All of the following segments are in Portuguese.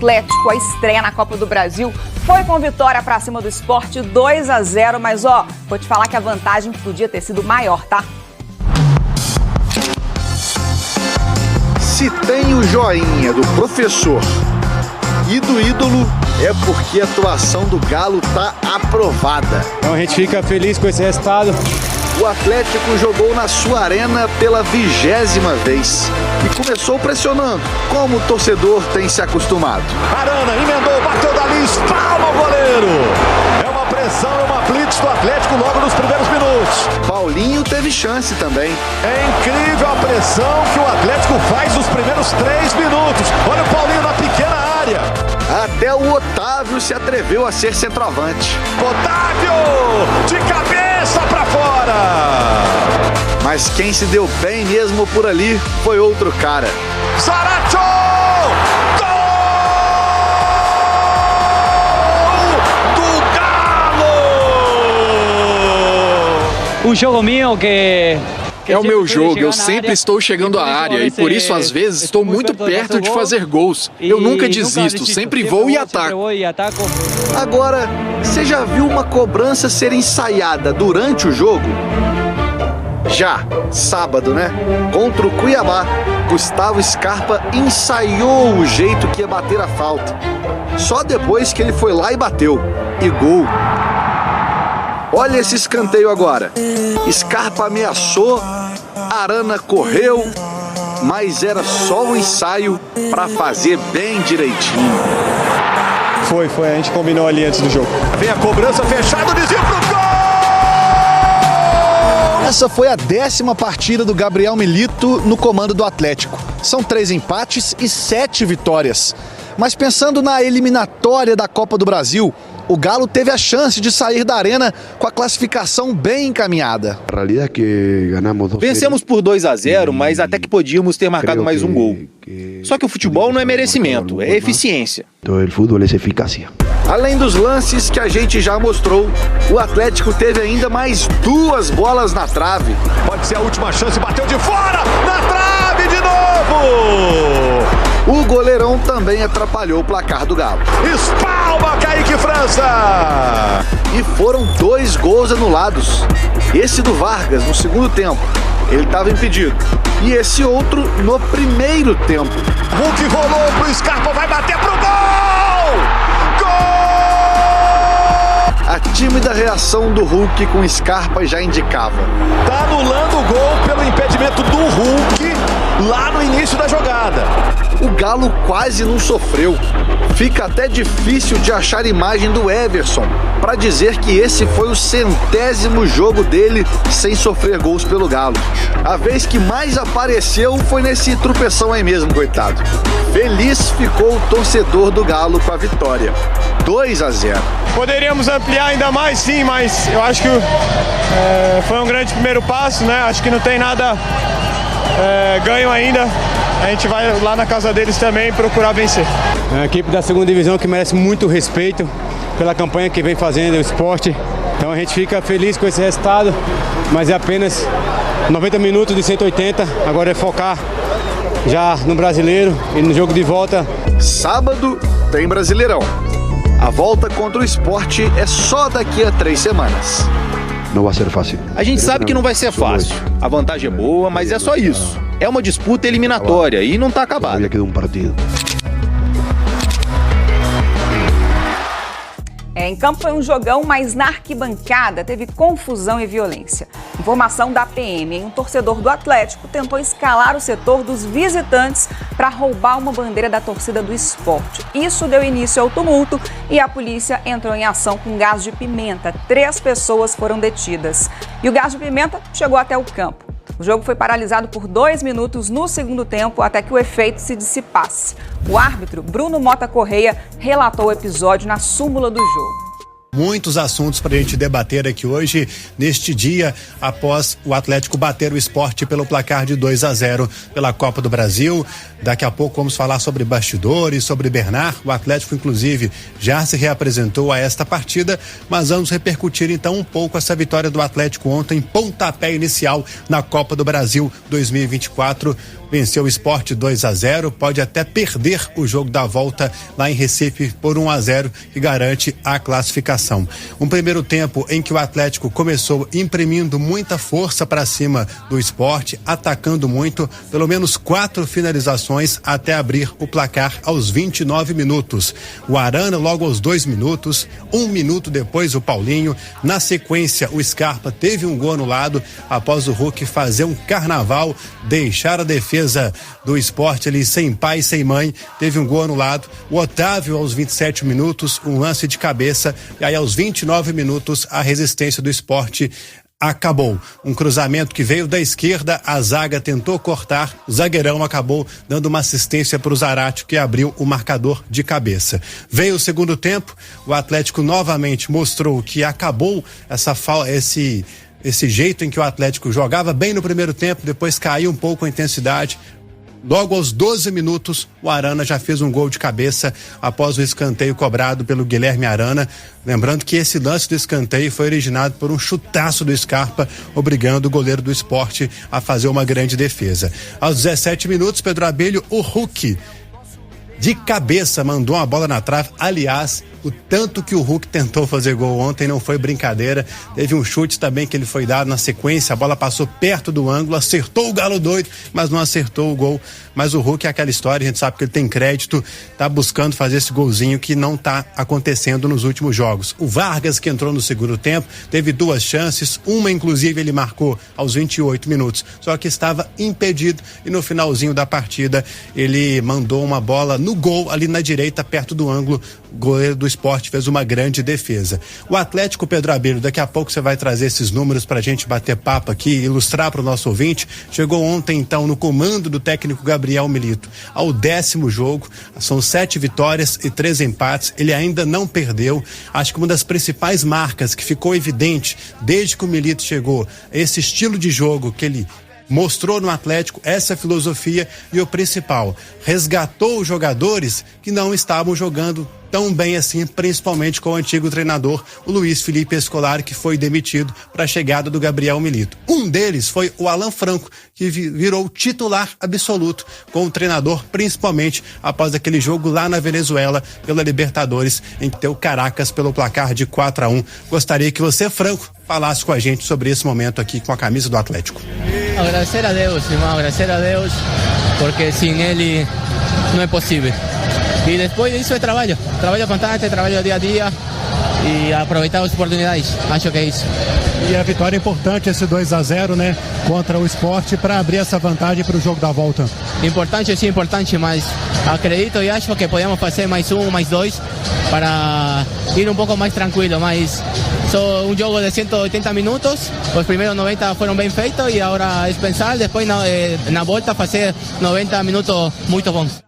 Atlético, a estreia na Copa do Brasil, foi com vitória pra cima do Sport 2-0, mas vou te falar que a vantagem podia ter sido maior, tá? Se tem o joinha do professor e do ídolo, é porque a atuação do Galo tá aprovada. Então a gente fica feliz com esse resultado. O Atlético jogou na sua arena pela 20ª vez e começou pressionando, como o torcedor tem se acostumado. Arana emendou, bateu dali, espalma o goleiro. É uma pressão, é uma blitz do Atlético logo nos primeiros minutos. Paulinho teve chance também. É incrível a pressão que o Atlético faz nos primeiros 3 minutos. Olha o Paulinho na pequena área. Até o Otávio se atreveu a ser centroavante. Otávio, de cabeça pra fora. Mas quem se deu bem mesmo por ali foi outro cara. Zaratio! Gol do Galo! O jogo meu que... É o meu jogo, eu sempre estou chegando à área e por isso às vezes estou muito perto de fazer gols. Eu nunca desisto, sempre vou e ataco. Agora, você já viu uma cobrança ser ensaiada durante o jogo? Já, sábado, né? Contra o Cuiabá, Gustavo Scarpa ensaiou o jeito que ia bater a falta. Só depois que ele foi lá e bateu. E gol. Olha esse escanteio agora. Scarpa ameaçou, Arana correu, mas era só um ensaio para fazer bem direitinho. Foi, a gente combinou ali antes do jogo. Vem a cobrança fechada, desvio pro gol! Essa foi a 10ª partida do Gabriel Milito no comando do Atlético. São 3 empates e 7 vitórias. Mas pensando na eliminatória da Copa do Brasil, o Galo teve a chance de sair da arena com a classificação bem encaminhada. A realidade é que ganhamos 2-0. Vencemos por 2-0, mas até que podíamos ter marcado mais um gol. Só que o futebol não é merecimento, é eficiência. Todo o futebol é eficácia. Além dos lances que a gente já mostrou, o Atlético teve ainda mais 2 bolas na trave. Pode ser a última chance, bateu de fora, na trave de novo! O goleirão também atrapalhou o placar do Galo. Espalma, Kaique França! E foram 2 gols anulados. Esse do Vargas no segundo tempo, ele estava impedido. E esse outro no primeiro tempo. Hulk rolou pro Scarpa, vai bater pro gol! Gol! A tímida reação do Hulk com Scarpa já indicava. Tá anulando o gol pelo impedimento do Hulk lá no início da jogada. O Galo quase não sofreu. Fica até difícil de achar imagem do Everson para dizer que esse foi o 100º jogo dele sem sofrer gols pelo Galo. A vez que mais apareceu foi nesse tropeção aí mesmo, coitado. Feliz ficou o torcedor do Galo com a vitória. 2-0. Poderíamos ampliar ainda mais, sim, mas eu acho que foi um grande primeiro passo, né? Acho que não tem nada ganho ainda. A gente vai lá na casa deles também procurar vencer. É uma equipe da 2ª divisão que merece muito respeito pela campanha que vem fazendo o Sport. Então a gente fica feliz com esse resultado, mas é apenas 90 minutos de 180. Agora é focar já no Brasileiro e no jogo de volta. Sábado tem Brasileirão. A volta contra o Sport é só daqui a 3 semanas. Não vai ser fácil. A gente sabe que não vai ser fácil. A vantagem é boa, mas é só isso. É uma disputa eliminatória e não tá acabada. Havia quedado um partido. Em campo foi um jogão, mas na arquibancada teve confusão e violência. Informação da PM, um torcedor do Atlético tentou escalar o setor dos visitantes para roubar uma bandeira da torcida do Sport. Isso deu início ao tumulto e a polícia entrou em ação com gás de pimenta. 3 pessoas foram detidas e o gás de pimenta chegou até o campo. O jogo foi paralisado por 2 minutos no segundo tempo até que o efeito se dissipasse. O árbitro, Bruno Mota Correia, relatou o episódio na súmula do jogo. muitos assuntos para a gente debater aqui hoje, neste dia, após o Atlético bater o Sport pelo placar de 2-0 pela Copa do Brasil. Daqui a pouco vamos falar sobre bastidores, sobre Bernard. O Atlético, inclusive, já se reapresentou a esta partida, mas vamos repercutir então um pouco essa vitória do Atlético ontem, pontapé inicial na Copa do Brasil 2024. Venceu o Sport 2-0, pode até perder o jogo da volta lá em Recife por 1-0, que garante a classificação. Um primeiro tempo em que o Atlético começou imprimindo muita força para cima do Sport, atacando muito, pelo menos 4 finalizações até abrir o placar aos 29 minutos. O Arana logo aos 2 minutos, 1 minuto depois o Paulinho. Na sequência, o Scarpa teve um gol anulado após o Hulk fazer um carnaval, deixar a defesa do Sport ali sem pai, sem mãe, teve um gol anulado. O Otávio aos 27 minutos, um lance de cabeça, e aí aos 29 minutos a resistência do Sport acabou. Um cruzamento que veio da esquerda, a zaga tentou cortar, o zagueirão acabou dando uma assistência para o Zarate, que abriu o marcador de cabeça. Veio o segundo tempo, o Atlético novamente mostrou que acabou esse jeito em que o Atlético jogava bem no primeiro tempo, depois caiu um pouco a intensidade. Logo aos 12 minutos, o Arana já fez um gol de cabeça após o escanteio cobrado pelo Guilherme Arana. Lembrando que esse lance do escanteio foi originado por um chutaço do Scarpa, obrigando o goleiro do Sport a fazer uma grande defesa. Aos 17 minutos, Pedro Abelho, o Hulk, de cabeça, mandou uma bola na trave. Aliás, o tanto que o Hulk tentou fazer gol ontem não foi brincadeira. Teve um chute também que ele foi dado na sequência, a bola passou perto do ângulo, acertou o galo doido, mas não acertou o gol. Mas o Hulk é aquela história, a gente sabe que ele tem crédito, tá buscando fazer esse golzinho que não tá acontecendo nos últimos jogos. O Vargas, que entrou no segundo tempo, teve 2 chances, uma inclusive ele marcou aos 28 minutos, só que estava impedido, e no finalzinho da partida ele mandou uma bola no gol ali na direita, perto do ângulo. O goleiro do Sport fez uma grande defesa. O Atlético, Pedro Abelho, daqui a pouco você vai trazer esses números pra gente bater papo aqui, ilustrar pro nosso ouvinte. Chegou ontem então no comando do técnico Gabriel Milito ao 10º jogo, são 7 vitórias e 3 empates, ele ainda não perdeu. Acho que uma das principais marcas que ficou evidente desde que o Milito chegou, esse estilo de jogo que ele mostrou no Atlético, essa filosofia, e o principal, resgatou os jogadores que não estavam jogando tão bem assim, principalmente com o antigo treinador, o Luiz Felipe Scolari, que foi demitido para a chegada do Gabriel Milito. Um deles foi o Alan Franco, que virou titular absoluto com o treinador, principalmente após aquele jogo lá na Venezuela pela Libertadores, em que deu Caracas pelo placar de 4-1. Gostaria que você, Franco, falasse com a gente sobre esse momento aqui com a camisa do Atlético. Agradecer a Deus, irmão, agradecer a Deus, porque sem ele não é possível. E depois disso é trabalho constante, trabalho dia a dia e aproveitar as oportunidades. Acho que é isso. E a vitória é importante, esse 2-0, né, contra o Sport, para abrir essa vantagem para o jogo da volta. Importante, sim, importante, mas acredito e acho que podemos fazer mais 1, mais 2 para ir um pouco mais tranquilo, mas só um jogo de 180 minutos, os primeiros 90 foram bem feitos e agora é pensar, depois na volta fazer 90 minutos muito bons.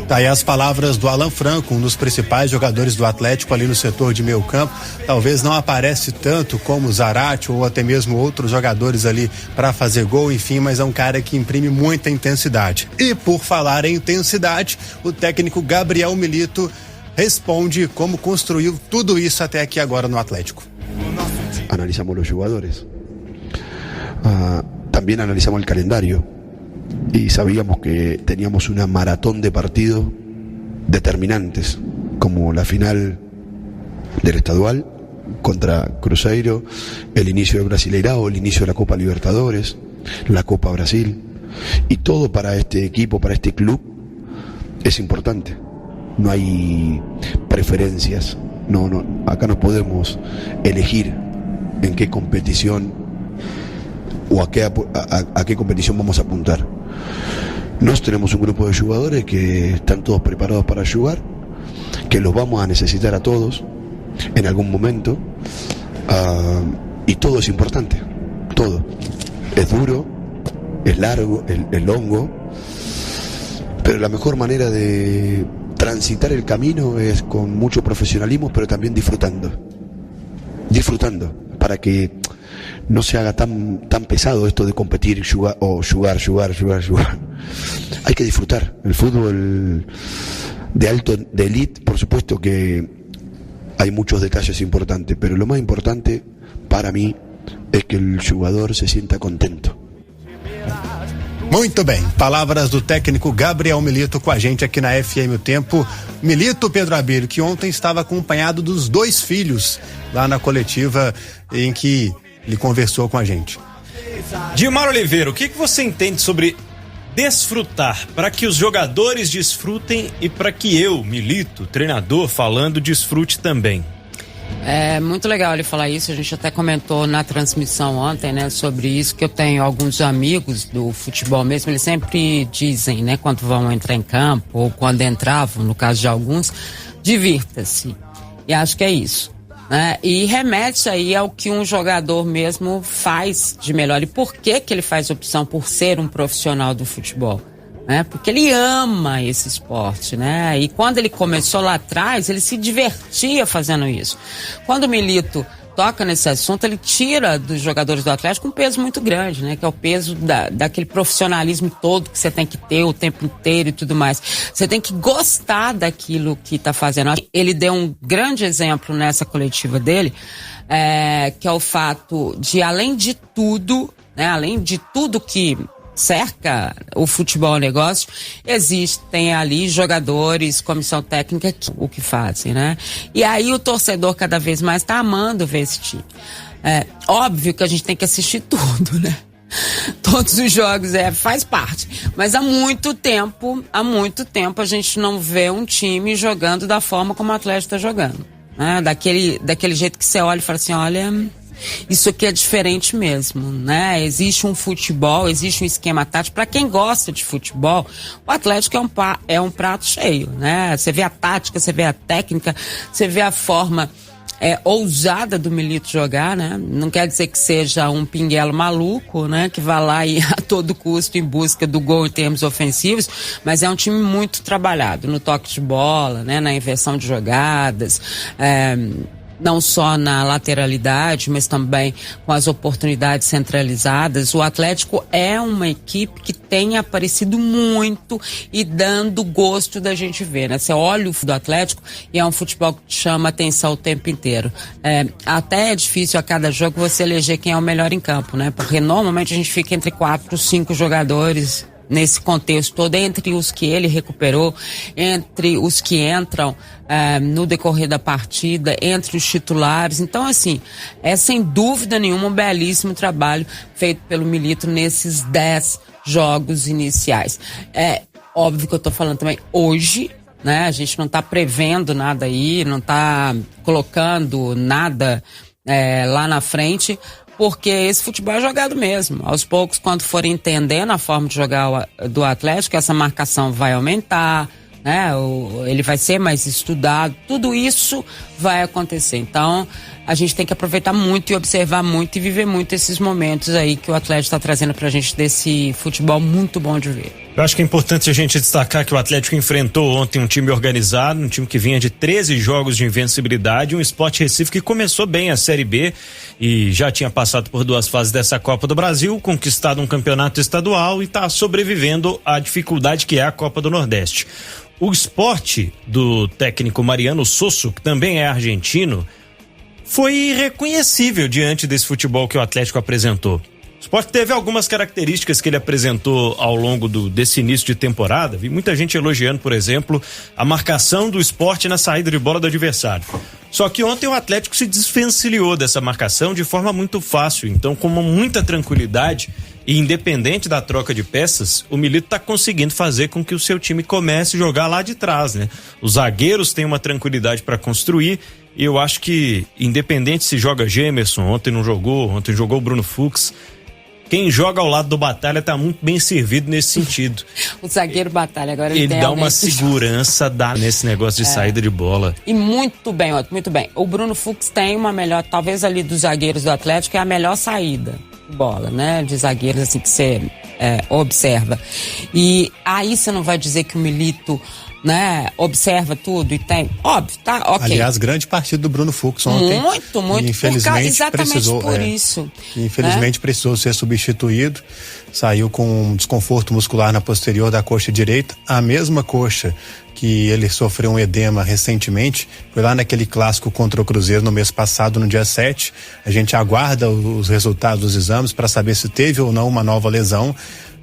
Tá aí as palavras do Alan Franco, um dos principais jogadores do Atlético ali no setor de meio campo. Talvez não aparece tanto como o Zarate ou até mesmo outros jogadores ali para fazer gol, enfim, mas é um cara que imprime muita intensidade. E por falar em intensidade, o técnico Gabriel Milito responde como construiu tudo isso até aqui agora no Atlético. Analizamos os jogadores. Também analizamos o calendário. Y sabíamos que teníamos una maratón de partidos determinantes, como la final del estadual contra Cruzeiro, el inicio del Brasileirao, el inicio de la Copa Libertadores, la Copa Brasil, y todo para este equipo, para este club, es importante. No hay preferencias, acá no podemos elegir en qué competición o a qué competición vamos a apuntar. Nosotros tenemos un grupo de jugadores que están todos preparados para jugar, que los vamos a necesitar a todos en algún momento, y todo es importante, todo. Es duro, es largo, es longo, pero la mejor manera de transitar el camino es con mucho profesionalismo, pero también disfrutando, para que no se haga tan pesado esto de competir, jugar. Hay que disfrutar. El fútbol de élite, por supuesto que hay muchos detalles importantes, pero lo más importante para mí es que el jugador se sienta contento. Muito bem, palavras do técnico Gabriel Milito com a gente aqui na FM O Tempo. Milito, Pedro Abílio, que ontem estava acompanhado dos 2 filhos lá na coletiva em que ele conversou com a gente. Gilmar Oliveira, o que você entende sobre desfrutar, para que os jogadores desfrutem e para que eu, Milito, treinador, falando, desfrute também? É muito legal ele falar isso, a gente até comentou na transmissão ontem, né, sobre isso, que eu tenho alguns amigos do futebol mesmo, eles sempre dizem, né, quando vão entrar em campo, ou quando entravam, no caso de alguns, divirta-se, e acho que é isso, né, e remete aí ao que um jogador mesmo faz de melhor, e por que ele faz opção por ser um profissional do futebol? Porque ele ama esse esporte, né? E quando ele começou lá atrás, ele se divertia fazendo isso. Quando o Milito toca nesse assunto, ele tira dos jogadores do Atlético um peso muito grande, né? Que é o peso daquele profissionalismo todo que você tem que ter o tempo inteiro e tudo mais. Você tem que gostar daquilo que tá fazendo. Ele deu um grande exemplo nessa coletiva dele, que é o fato de, além de tudo, né? Além de tudo que cerca o futebol negócio, existem ali jogadores, comissão técnica, o que fazem, né? E aí o torcedor cada vez mais tá amando ver esse time. Óbvio que a gente tem que assistir tudo, né? Todos os jogos, faz parte. Mas há muito tempo a gente não vê um time jogando da forma como o Atlético tá jogando, né? Daquele jeito que você olha e fala assim, olha, isso aqui é diferente mesmo, né? Existe um futebol, existe um esquema tático. Para quem gosta de futebol, o Atlético é um prato cheio, né? Você vê a tática, você vê a técnica, você vê a forma ousada do Milito jogar, né? Não quer dizer que seja um pinguelo maluco, né? Que vá lá e a todo custo em busca do gol em termos ofensivos, mas é um time muito trabalhado no toque de bola, né? Na inversão de jogadas, não só na lateralidade, mas também com as oportunidades centralizadas. O Atlético é uma equipe que tem aparecido muito e dando gosto da gente ver, né? Você olha o do Atlético e é um futebol que te chama atenção o tempo inteiro. Até é difícil a cada jogo você eleger quem é o melhor em campo, né? Porque normalmente a gente fica entre 4, 5 jogadores nesse contexto todo, entre os que ele recuperou, entre os que entram no decorrer da partida, entre os titulares. Então, assim, é sem dúvida nenhuma um belíssimo trabalho feito pelo Milito nesses 10 jogos iniciais. É óbvio que eu tô falando também hoje, né? A gente não tá prevendo nada aí, não tá colocando nada lá na frente, porque esse futebol é jogado mesmo. Aos poucos, quando forem entendendo a forma de jogar do Atlético, essa marcação vai aumentar, né? Ele vai ser mais estudado, tudo isso vai acontecer. Então, a gente tem que aproveitar muito e observar muito e viver muito esses momentos aí que o Atlético está trazendo pra gente desse futebol muito bom de ver. Eu acho que é importante a gente destacar que o Atlético enfrentou ontem um time organizado, um time que vinha de 13 jogos de invencibilidade, um Sport Recife que começou bem a Série B e já tinha passado por 2 fases dessa Copa do Brasil, conquistado um campeonato estadual e está sobrevivendo à dificuldade que é a Copa do Nordeste. O Sport do técnico Mariano Sosso, que também é argentino, foi irreconhecível diante desse futebol que o Atlético apresentou. O Sport teve algumas características que ele apresentou ao longo desse início de temporada. Vi muita gente elogiando, por exemplo, a marcação do Sport na saída de bola do adversário. Só que ontem o Atlético se desvencilhou dessa marcação de forma muito fácil. Então, com muita tranquilidade e independente da troca de peças, o Milito está conseguindo fazer com que o seu time comece a jogar lá de trás, né? Os zagueiros têm uma tranquilidade para construir. E eu acho que, independente se joga Gemerson, ontem jogou o Bruno Fux, quem joga ao lado do Batalha tá muito bem servido nesse sentido. O zagueiro Batalha agora ele dá uma segurança nesse negócio de saída de bola. E muito bem, muito bem. O Bruno Fux tem uma melhor, talvez ali dos zagueiros do Atlético, é a melhor saída de bola, né? De zagueiros assim que você observa. E aí você não vai dizer que o Milito né, observa tudo e tem, óbvio, tá, ok. Aliás, grande partida do Bruno Fux ontem. Muito, infelizmente exatamente precisou, por isso. Infelizmente precisou ser substituído, saiu com um desconforto muscular na posterior da coxa direita, a mesma coxa que ele sofreu um edema recentemente, foi lá naquele clássico contra o Cruzeiro no mês passado, no dia 7, a gente aguarda os resultados dos exames para saber se teve ou não uma nova lesão,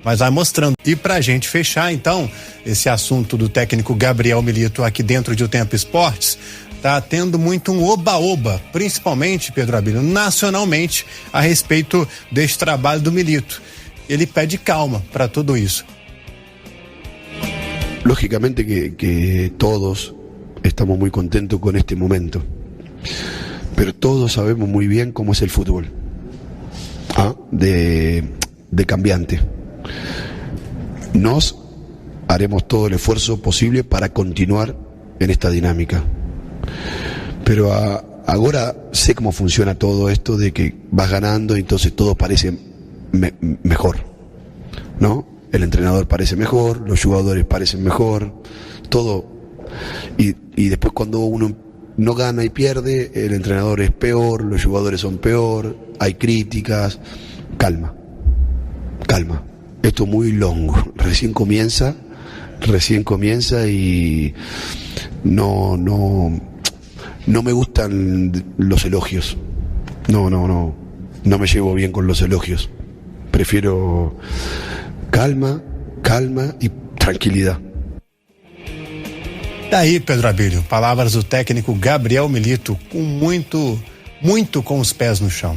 mas vai mostrando. E pra gente fechar, então, esse assunto do técnico Gabriel Milito aqui dentro de O Tempo Esportes, tá tendo muito um oba-oba, principalmente, Pedro Abílio, nacionalmente, a respeito deste trabalho do Milito. Ele pede calma para tudo isso. Lógicamente que todos estamos muy contentos con este momento, pero todos sabemos muy bien cómo es el fútbol, de cambiante. Nos haremos todo el esfuerzo posible para continuar en esta dinámica. Pero ahora sé cómo funciona todo esto de que vas ganando y entonces todo parece mejor, ¿no? El entrenador parece mejor, los jugadores parecen mejor, todo. Y después cuando uno no gana y pierde, el entrenador es peor, los jugadores son peor, hay críticas. Calma. Esto es muy longo, recién comienza y no me gustan los elogios. No me llevo bien con los elogios. Prefiero calma y tranquilidad. Daí, Pedro Abílio, palavras do técnico Gabriel Milito, com muito com os pés no chão.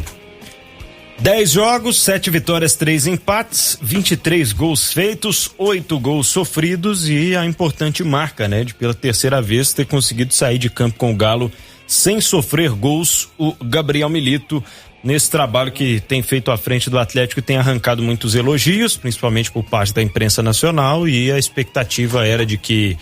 10 jogos, 7 vitórias, 3 empates, 23 gols feitos, 8 gols sofridos e a importante marca, né, de pela terceira vez ter conseguido sair de campo com o Galo sem sofrer gols, o Gabriel Milito, nesse trabalho que tem feito à frente do Atlético e tem arrancado muitos elogios, principalmente por parte da imprensa nacional, e a expectativa era de que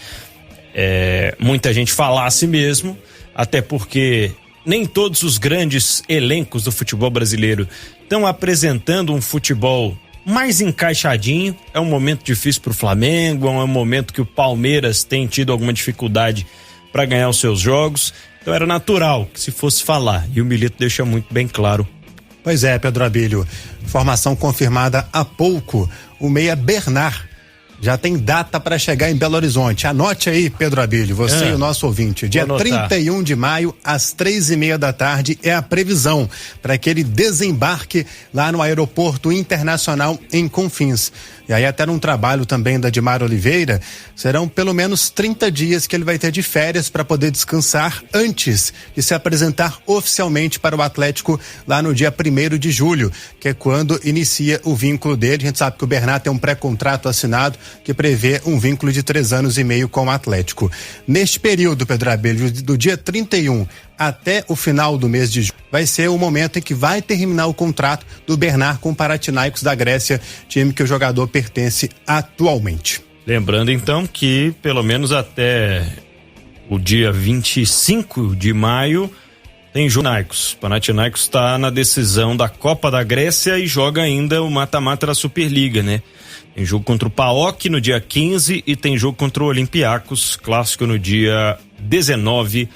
muita gente falasse mesmo, até porque nem todos os grandes elencos do futebol brasileiro estão apresentando um futebol mais encaixadinho. É um momento difícil para o Flamengo, é um momento que o Palmeiras tem tido alguma dificuldade para ganhar os seus jogos, então era natural que se fosse falar, e o Milito deixa muito bem claro. Pois é, Pedro Abílio, informação confirmada há pouco, o meia Bernard já tem data para chegar em Belo Horizonte. Anote aí, Pedro Abílio, você e o nosso ouvinte. Dia 31 de maio, às 3:30 da tarde, é a previsão para que ele desembarque lá no Aeroporto Internacional em Confins. E aí, até num trabalho também da Dimar Oliveira, serão pelo menos 30 dias que ele vai ter de férias para poder descansar antes de se apresentar oficialmente para o Atlético lá no dia 1º de julho, que é quando inicia o vínculo dele. A gente sabe que o Bernard tem um pré-contrato assinado que prevê um vínculo de 3 anos e meio com o Atlético. Neste período, Pedro Abílio, do dia 31 até o final do mês de julho, vai ser o momento em que vai terminar o contrato do Bernard com o Panathinaikos da Grécia, time que o jogador pertence atualmente. Lembrando então que pelo menos até o dia 25 de maio tem jogo. O Panathinaikos está na decisão da Copa da Grécia e joga ainda o mata-mata da Superliga, né? Tem jogo contra o PAOK no dia 15 e tem jogo contra o Olympiacos, clássico no dia 19,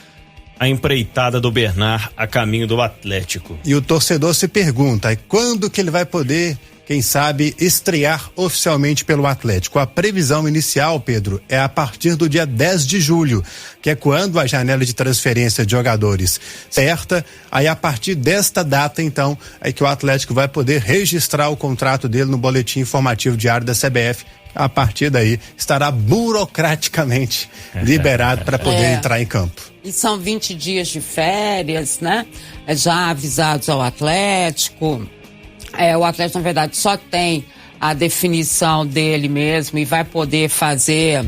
a empreitada do Bernard a caminho do Atlético. E o torcedor se pergunta, quando que ele vai poder, quem sabe, estrear oficialmente pelo Atlético? A previsão inicial, Pedro, é a partir do dia 10 de julho, que é quando a janela de transferência de jogadores certa. Aí, a partir desta data, então, é que o Atlético vai poder registrar o contrato dele no boletim informativo diário da CBF. A partir daí, estará burocraticamente liberado para poder entrar em campo. E são 20 dias de férias, né? Já avisados ao Atlético. O Atlético, na verdade, só tem a definição dele mesmo e vai poder fazer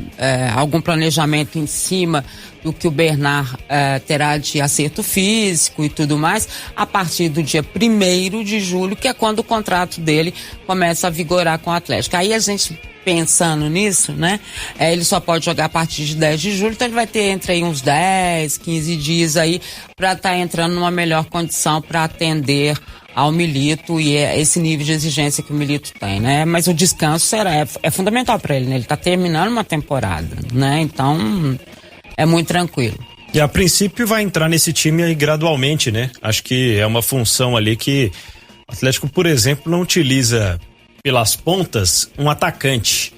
algum planejamento em cima do que o Bernard terá de acerto físico e tudo mais a partir do dia 1º de julho, que é quando o contrato dele começa a vigorar com o Atlético. Aí a gente pensando nisso, né? Ele só pode jogar a partir de 10 de julho, então ele vai ter entre aí uns 10, 15 dias aí para estar entrando numa melhor condição para atender ao Milito e esse nível de exigência que o Milito tem, né? Mas o descanso é fundamental para ele, né? Ele está terminando uma temporada, né? Então é muito tranquilo. E a princípio vai entrar nesse time aí gradualmente, né? Acho que é uma função ali que o Atlético, por exemplo, não utiliza pelas pontas um atacante.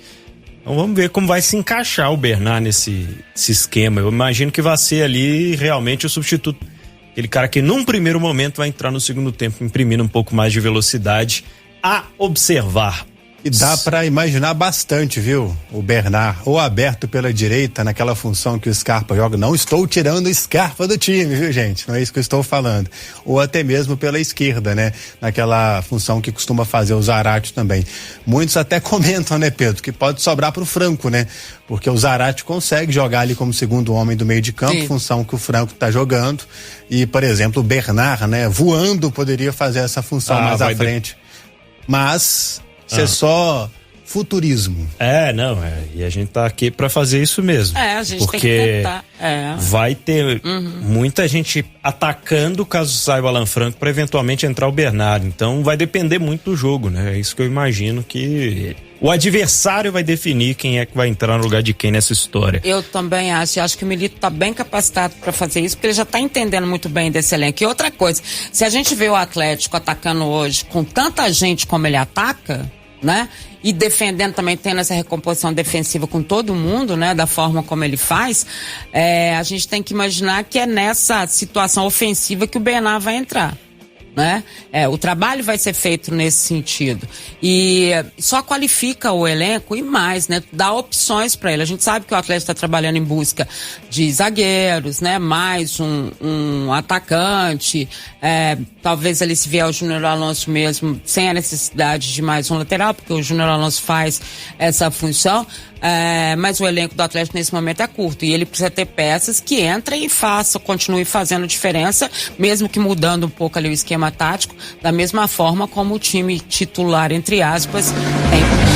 Então vamos ver como vai se encaixar o Bernard nesse esquema. Eu imagino que vai ser ali realmente o substituto. Aquele cara que num primeiro momento vai entrar no segundo tempo, imprimindo um pouco mais de velocidade a observar. E dá para imaginar bastante, viu? O Bernard, ou aberto pela direita, naquela função que o Scarpa joga. Não estou tirando o Scarpa do time, viu, gente? Não é isso que eu estou falando. Ou até mesmo pela esquerda, né? Naquela função que costuma fazer o Zarate também. Muitos até comentam, né, Pedro, que pode sobrar pro Franco, né? Porque o Zarate consegue jogar ali como segundo homem do meio de campo, sim, função que o Franco tá jogando. E, por exemplo, o Bernard, né? Voando, poderia fazer essa função mais à frente. Mas isso é só futurismo. E a gente tá aqui pra fazer isso mesmo. A gente porque tem que tentar. Vai ter muita gente atacando caso saiba o Alan Franco pra eventualmente entrar o Bernard. Então vai depender muito do jogo, né? É isso que eu imagino que o adversário vai definir quem é que vai entrar no lugar de quem nessa história. Eu também acho que o Milito tá bem capacitado para fazer isso, porque ele já tá entendendo muito bem desse elenco. E outra coisa, se a gente vê o Atlético atacando hoje com tanta gente como ele ataca, né? E defendendo também, tendo essa recomposição defensiva com todo mundo, né? Da forma como ele faz, a gente tem que imaginar que é nessa situação ofensiva que o Bernard vai entrar, né? O trabalho vai ser feito nesse sentido e só qualifica o elenco e mais, né? Dá opções para ele. A gente sabe que o Atlético está trabalhando em busca de zagueiros, né? Mais um atacante, talvez ele se vier o Júnior Alonso mesmo, sem a necessidade de mais um lateral, porque o Júnior Alonso faz essa função. Mas o elenco do Atlético nesse momento é curto e ele precisa ter peças que entrem e continue fazendo diferença, mesmo que mudando um pouco ali o esquema tático, da mesma forma como o time titular, entre aspas, tem